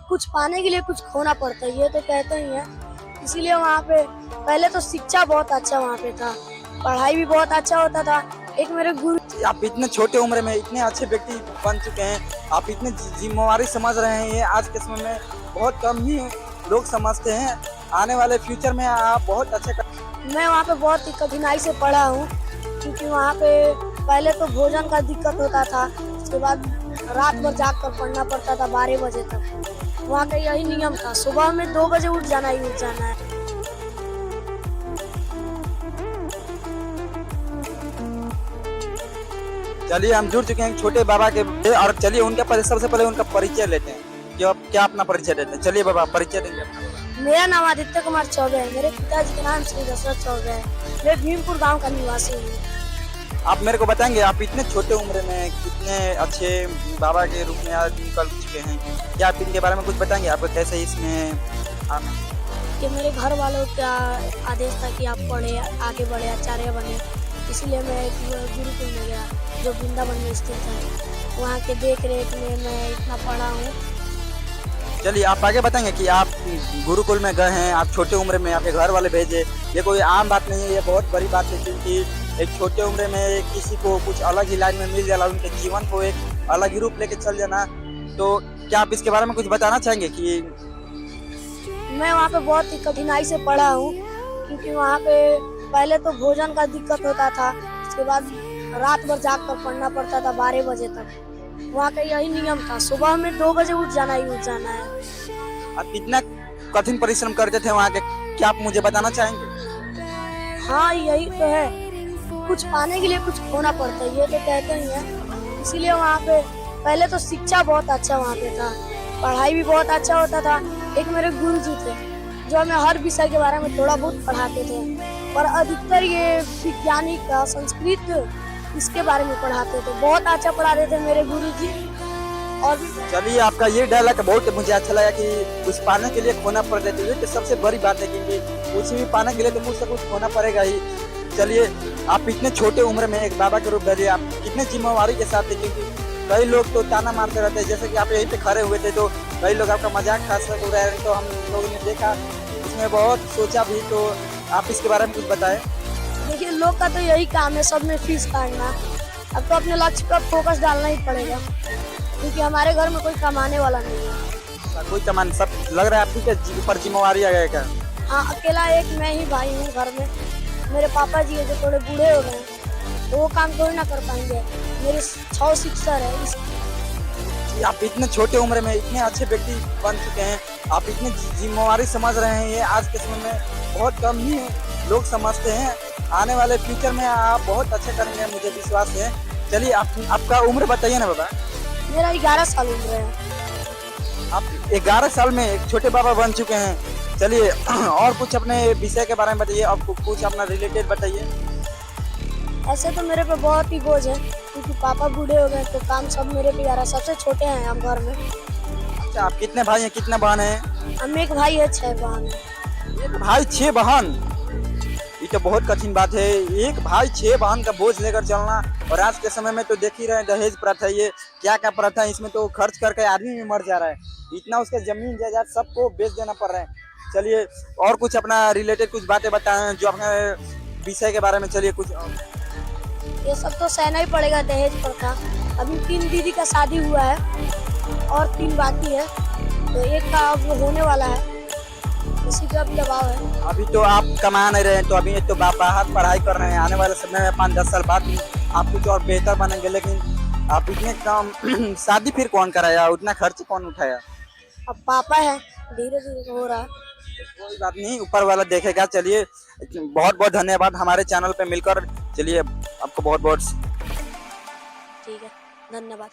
कुछ पाने के लिए कुछ खोना पड़ता है, ये तो कहते ही हैं। इसीलिए वहाँ पे पहले तो शिक्षा बहुत अच्छा वहाँ पे था, पढ़ाई भी बहुत अच्छा होता था। एक मेरे गुरु, आप इतने छोटे उम्र में इतने अच्छे व्यक्ति बन चुके हैं, आप इतने जिम्मेवारी समझ रहे हैं, ये आज के समय में बहुत कम ही लोग समझते हैं। आने वाले फ्यूचर में आप बहुत अच्छे मैं वहाँ पे बहुत ही कठिनाई से पढ़ा हूँ, क्योंकि वहाँ पे पहले तो भोजन का दिक्कत होता था, उसके बाद रात भर जाग कर पढ़ना पड़ता था 12 बजे तक। वहाँ का यही नियम था, सुबह में 2 बजे उठ जाना ही उठ जाना है। चलिए हम जुड़ चुके हैं छोटे बाबा के, और चलिए उनके पर सबसे पहले उनका परिचय लेते हैं कि आप क्या अपना परिचय देते हैं। चलिए बाबा परिचय देंगे अपना। मेरा नाम आदित्य कुमार चौबे है, मेरे पिताजी का नाम श्री दशरथ चौबे है, मैं भीमपुर गांव का निवासी हूँ। आप मेरे को बताएंगे आप इतने छोटे उम्र में कितने अच्छे बाबा के रूप में आज निकल चुके हैं, क्या आप इनके बारे में कुछ बताएंगे, आपको कैसे इसमें आना? कि मेरे घर वालों का आदेश था कि आप पढ़े, आगे बढ़े, आचार्य बने, इसलिए मैं एक गुरुकुल में गया जो वृंदावन में स्थित है। वहाँ के देख रेख में मैं इतना पढ़ा हूँ। चलिए आप आगे बताएंगे कि आप गुरुकुल में गए हैं, आप छोटे उम्र में आपके घर वाले भेजे, ये कोई आम बात नहीं है, ये बहुत बड़ी बात है, क्योंकि एक छोटे उम्र में किसी को कुछ अलग ही लाइन में मिल जाना, उनके जीवन को एक अलग ही रूप लेके चल जाना। तो क्या आप इसके बारे में कुछ बताना चाहेंगे कि मैं वहाँ पे बहुत ही कठिनाई से पढ़ा हूँ, क्योंकि वहाँ पे पहले तो भोजन का दिक्कत होता था, उसके बाद रात भर जाग कर पढ़ना पड़ता था 12 बजे तक। वहाँ का यही नियम था, सुबह में 2 बजे उठ जाना ही उठ जाना है। आप इतना कठिन परिश्रम करते थे वहाँ के, क्या आप मुझे बताना चाहेंगे? हाँ यही तो है, कुछ पाने के लिए कुछ खोना पड़ता है, ये तो कहते ही हैं। इसीलिए वहाँ पे पहले तो शिक्षा बहुत अच्छा वहाँ पे था, पढ़ाई भी बहुत अच्छा होता था। एक मेरे गुरु जी थे जो हमें हर विषय के बारे में थोड़ा बहुत पढ़ाते थे, पर अधिकतर ये विज्ञानिक का, संस्कृत, इसके बारे में पढ़ाते थे। बहुत अच्छा पढ़ाते थे मेरे गुरु जी। और चलिए आपका ये डायलॉग बहुत मुझे अच्छा लगा कि कुछ पाने के लिए खोना पड़ता है, तो सबसे बड़ी बात है, क्योंकि कुछ भी पाने के लिए तो कुछ से कुछ खोना पड़ेगा ही। चलिए आप इतने छोटे उम्र में एक बाबा के रूप धरिए, आप कितने जिम्मेवारी के साथ थे, क्योंकि कई लोग तो ताना मारते रहते हैं, जैसे कि आप यहीं पे खड़े हुए थे तो कई लोग आपका मजाक खास कर रहे हैं, तो हम लोगों ने देखा, उसमें बहुत सोचा भी। तो आप इसके बारे में कुछ बताएं। देखिए, लोग का तो यही काम है, सब में फीस काटना। अब तो अपने लक्ष्य पर फोकस डालना ही पड़ेगा, क्योंकि हमारे घर में कोई कमाने वाला नहीं है। कोई कमान, सब लग रहा है आपकी ऊपर जिम्मेवारी आ गया क्या? हाँ, अकेला एक मैं ही भाई हूँ घर में। मेरे पापा जी है जो थोड़े बूढ़े हो गए, तो वो काम थोड़ी ना कर पाएंगे। मेरे 6 शिक्षक है। आप इतने छोटे उम्र में इतने अच्छे व्यक्ति बन चुके हैं, आप इतने जिम्मेवारी समझ रहे हैं, ये आज के समय में बहुत कम ही लोग समझते हैं। आने वाले फ्यूचर में आप बहुत अच्छे करेंगे, मुझे विश्वास है। चलिए आपका उम्र बताइए ना बाबा। मेरा 11 साल उम्र है। आप 11 साल में एक छोटे बाबा बन चुके हैं। चलिए और कुछ अपने विषय के बारे में बताइए, आपको कुछ अपना रिलेटेड बताइए। ऐसे तो मेरे पे बहुत ही बोझ है, क्योंकि पापा बूढ़े हो गए, तो काम सब मेरे पे आ रहा है। सबसे छोटे हैं हम घर में। अच्छा, आप कितने भाई हैं, कितने बहन हैं? हम एक भाई है, 6 बहन है। एक भाई 6 बहन, ये तो बहुत कठिन बात है। एक भाई 6 बहन का बोझ लेकर चलना, और आज के समय में तो देख ही रहे हैं दहेज प्रथा, ये क्या क्या प्रथा है, इसमें तो खर्च करके आदमी भी मर जा रहा है, इतना उसका जमीन जायदाद सबको बेच देना पड़ रहा है। चलिए और कुछ अपना रिलेटेड कुछ बातें बताएं जो अपने विषय के बारे में। चलिए कुछ ये सब तो सहना ही पड़ेगा, दहेज प्रथा। अभी 3 दीदी का शादी हुआ है और 3 बाकी है, तो एक का अब होने वाला है, इसी का भी दबाव है। अभी तो आप कमा नहीं रहे हैं, तो अभी तो बाहर पढ़ाई कर रहे हैं, आने वाले समय में 5-10 साल बाद आप कुछ और बेहतर बनेंगे, लेकिन आप इतने कम शादी फिर कौन कराया, उतना खर्च कौन उठाया? अब पापा है, धीरे धीरे हो रहा है। कोई बात नहीं, ऊपर वाला देखेगा। चलिए बहुत बहुत धन्यवाद हमारे चैनल पे मिलकर। चलिए आपको बहुत बहुत ठीक है, धन्यवाद।